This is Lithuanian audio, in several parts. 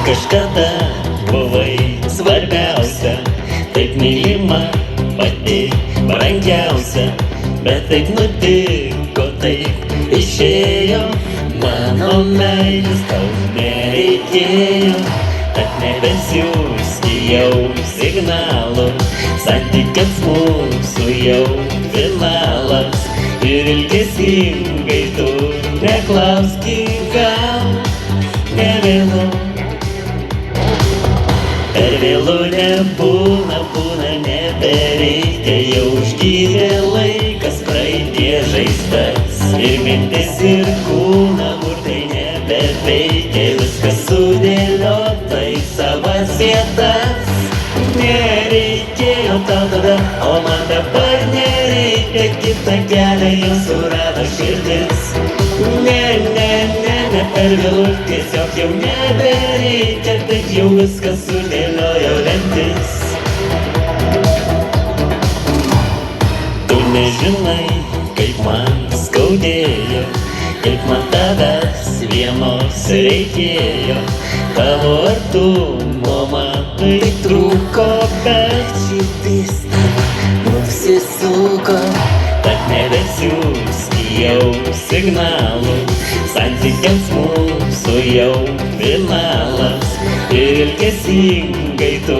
Kažkada buvai svarbiausia, taip mylima, pati brangiausia, bet taip nutiko, taip išėjo, mano meilės tau nereikėjo, tad nebesiųsti jau signalų, santykiams mūsų jau finalas, ir ilgesingai tu neklauski, gal nevėlu. Per vėlu nebūna, nebereikia, jau užgydė laikas praeities žaizdas, ir mintis ir kūną burtai nebeveikia, viskas sudėliota į savas vietas. Nereikėjo tau tada, o man dabar nereikia, kitą kelią jau surado širdis. Ne, per vėlu, tiesiog jau nebereikia, taip jau viskas sudėliojo lemtis. Tu nežinai, kaip man skaudėjo, kaip man tavęs vienos reikėjo, tavo artumo man pritrūko, bet širdis nusisuko, tad nebesiųsti jau signalų, santykiams mūsų jau finalas, ir ilgesingai tu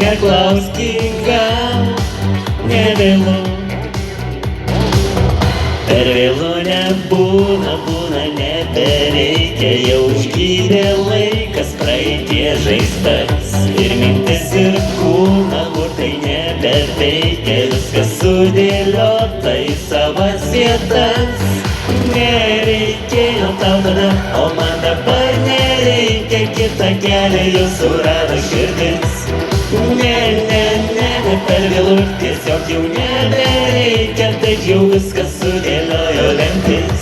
neklauski, gal nevėlu. Per vėlu nebūna, nebereikia, jau užgydė laikas praeities žaizdas, ir mintis ir kūną burtai nebeveikia, viskas sudėliota į savas vietas. Nereikėjo tau tada, o man dabar nereikia, kitą kelią jau surado širdis. Ne, per vėlu, tiesiog jau nebereikia, taip jau viskas sudėliojo lemtis.